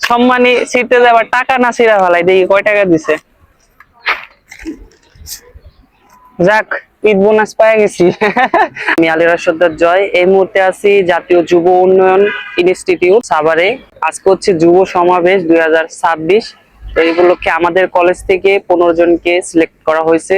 সম্মানী ছিটতে যাবার টাকা না ছিঁড়া ফেলাই দেখি কয় টাকা দিছে। যাক, ঈদ বোনাস পেয়ে গেছি। আমি আলী রাশেদ জয়, এই মুহূর্তে আছি জাতীয় যুব উন্নয়ন ইনস্টিটিউট সাভারে। আজকে হচ্ছে যুব সমাবেশ 2026। তো এই উপলক্ষে আমাদের কলেজ থেকে 15 জনকে সিলেক্ট করা হয়েছে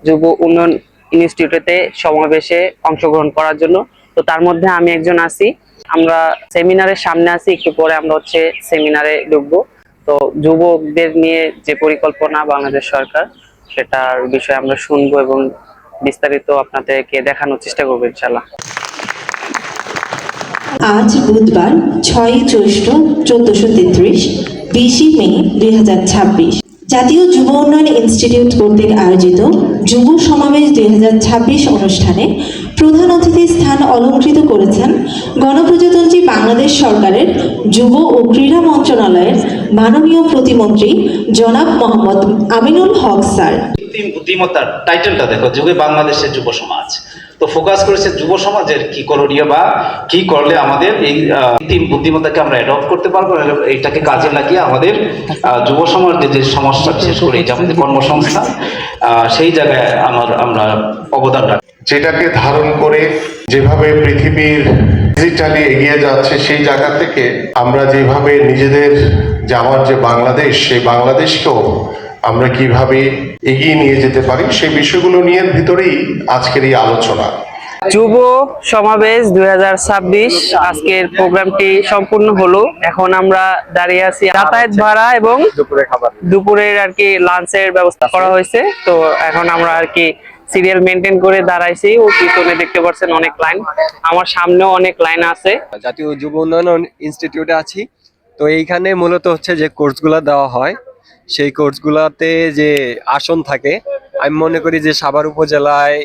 যুব উন্নয়ন ইনস্টিটিউটে সমাবেশে অংশগ্রহণ করার জন্য। তো তার মধ্যে আমি একজন আছি। আমরা সেমিনারের সামনে আছি, একটু পরে আমরা হচ্ছে সেমিনারে ঢুকবো। তো যুবকদের নিয়ে যে পরিকল্পনা বাংলাদেশ সরকার, সেটার বিষয়ে আমরা শুনবো এবং বিস্তারিত আপনাদেরকে দেখানোর চেষ্টা করবো ইনশাআল্লাহ। আজ বুধবার 6 জ্যৈষ্ঠ 1433, 20 মে 2026 জাতীয় যুব উন্নয়ন ইনস্টিটিউট কর্তৃক আয়োজিত যুব সমাবেশ 2026 অনুষ্ঠানে প্রধান অতিথির স্থান অলংকৃত করেছেন গণপ্রজাতন্ত্রী বাংলাদেশ সরকারের যুব ও ক্রীড়া মন্ত্রণালয়ের মাননীয় প্রতিমন্ত্রী জনাব মোহাম্মদ আমিনুল হক স্যার। কৃত্রিম বুদ্ধিমত্তার টাইটেলটা দেখো, যুগে বাংলাদেশের যুব সমাজ। তো ফোকাস করেছে যুব সমাজের কি করণীয় বা কি করলে আমাদের এই কৃত্রিম বুদ্ধিমত্তাকে আমরা অ্যাডপ্ট করতে পারবো, এইটাকে কাজে লাগিয়ে আমাদের যুব সমাজের যে সমস্যা, বিশেষ করে এই যে আমাদের কর্মসংস্থান, সেই জায়গায় আমরা অবদান রাখি। যেটাকে ধারণ করে যেভাবে পৃথিবীর ডিজিটালি এগিয়ে যাচ্ছে, সেই জায়গা থেকে আমরা যেভাবে নিজেদের যে আমার যে বাংলাদেশ, সেই বাংলাদেশকেও আমরা কিভাবে এগিয়ে নিয়ে যেতে পারি, সেই বিষয়গুলো নিয়ে ভিতরেই আজকের এই আলোচনা। যুব সমাবেশ 2026 আজকের প্রোগ্রামটি সম্পূর্ণ হলো। এখন আমরা দাঁড়িয়ে আছি, যাতায়াত ভাড়া এবং দুপুরের আর কি লাঞ্চের ব্যবস্থা করা হয়েছে। তো এখন আমরা আর কি সিরিয়াল মেনটেন করে দাঁড়াইছি। ও পিছনে দেখতে পাচ্ছেন অনেক লাইন, আমার সামনেও অনেক লাইন আছে। জাতীয় যুব উন্নয়ন ইনস্টিটিউটে আছি। তো এইখানে মূলত হচ্ছে যে কোর্সগুলো দেওয়া হয়, সেই কোর্সগুলোতে যে আসন থাকে, আমি মনে করি যে সাভার উপজেলায়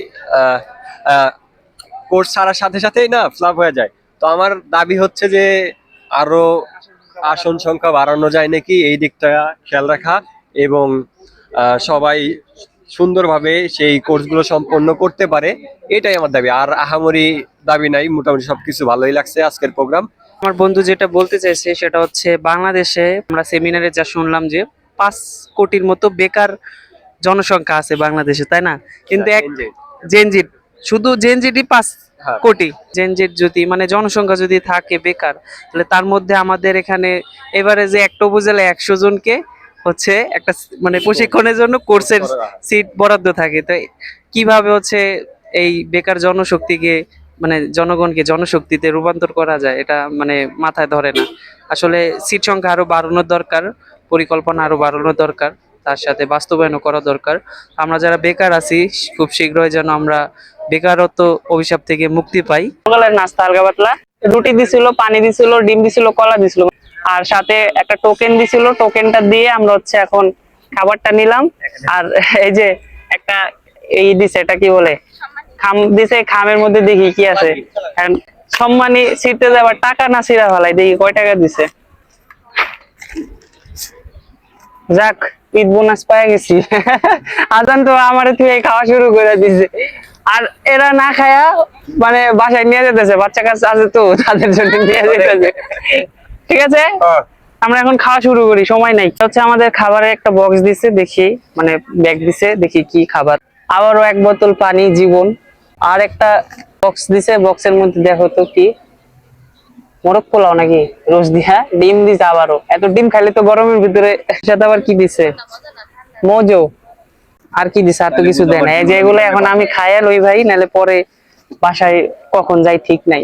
কোর্স ছাড়ার সাথে সাথেই না ফ্লাপ হয়ে যায়। তো আমার দাবি হচ্ছে যে আরো আসন সংখ্যা বাড়ানো যায় নাকি, এই দিকটা খেয়াল রাখা এবং সবাই সুন্দরভাবে সেই কোর্সগুলো সম্পন্ন করতে পারে, এটাই আমার দাবি। আর আহামরি দাবি নাই, মোটামুটি সবকিছু ভালোই লাগছে আজকের প্রোগ্রাম। আমার বন্ধু যেটা বলতে চাইছে সেটা হচ্ছে, বাংলাদেশে আমরা সেমিনারে যা শুনলাম যে 5 কোটির মতো বেকার জনসংখ্যা আছে বাংলাদেশে, তাই না? কিন্তু এক জেনজিট, শুধু জেনজিটই 5 কোটি। জেনজিট যদি মানে জনসংখ্যা যদি থাকে বেকার, তাহলে তার মধ্যে আমাদের এখানে এভারেজে একটা উপজেলায় 100 জনকে হচ্ছে একটা মানে প্রশিক্ষণের জন্য কোর্সের সিট বরাদ্দ থাকে। তো কিভাবে হচ্ছে এই বেকার জনশক্তিকে মানে জনগণকে জনশক্তিতে রূপান্তর করা যায়, এটা মানে মাথায় ধরে না। আসলে সিট সংখ্যা আরো বাড়ানোর দরকার, পরিকল্পনা আরো বাড়ানোর দরকার, তার সাথে বাস্তবায়নও করা দরকার। আমরা যারা বেকার আছি খুব শীঘ্রই যেন আমরা বেকারত্ব অভিশাপ থেকে মুক্তি পাই। সকালের নাস্তা হালকা পাতলা রুটি দিছিল, পানি দিছিল, ডিম দিছিল, কলা দিছিল, আর সাথে একটা টোকেন দিছিল। টোকেনটা দিয়ে আমরা হচ্ছে এখন খাবারটা নিলাম। আর এই যে একটা এই দিছে, এটা কি বলে, খাম দিছে। খামের মধ্যে দেখি কি আছে, সম্মানী ছিটতে যাবার টাকা না ছিঁড়া ফেলাই দেখি কয় টাকা দিছে। যাক, ঈদ বোনাস পেয়ে গেছি। আজান তো আমার থেকে খাওয়া শুরু করে দিছে, আর এরা না খায়া মানে বাসায় নিয়ে যেতেছে। বাচ্চা কাচ্চা আছে তো, তাদের জন্য নিয়ে যেতেছে। ঠিক আছে, আমরা এখন খাওয়া শুরু করি, সময় নাই। হচ্ছে আমাদের খাবারের একটা বক্স দিছে, দেখি মানে ব্যাগ দিছে, দেখি কি খাবার। আবারও 1 বোতল পানি জীবন, আর একটা বক্স দিছে। বক্সের মধ্যে দেখো তো কি, মোরগ পোলাও নাকি রোজ দিয়া, ডিম দিছে। আবারও এত ডিম খাইলে তো গরমের ভিতরে। সাথে আবার কি দিছে, মজো, আর কি দিছে, আর তো কিছু দেয় না। এই যে এগুলো এখন আমি খাইয়া লই ভাই, নাহলে পরে বাসায় কখন যাই ঠিক নাই।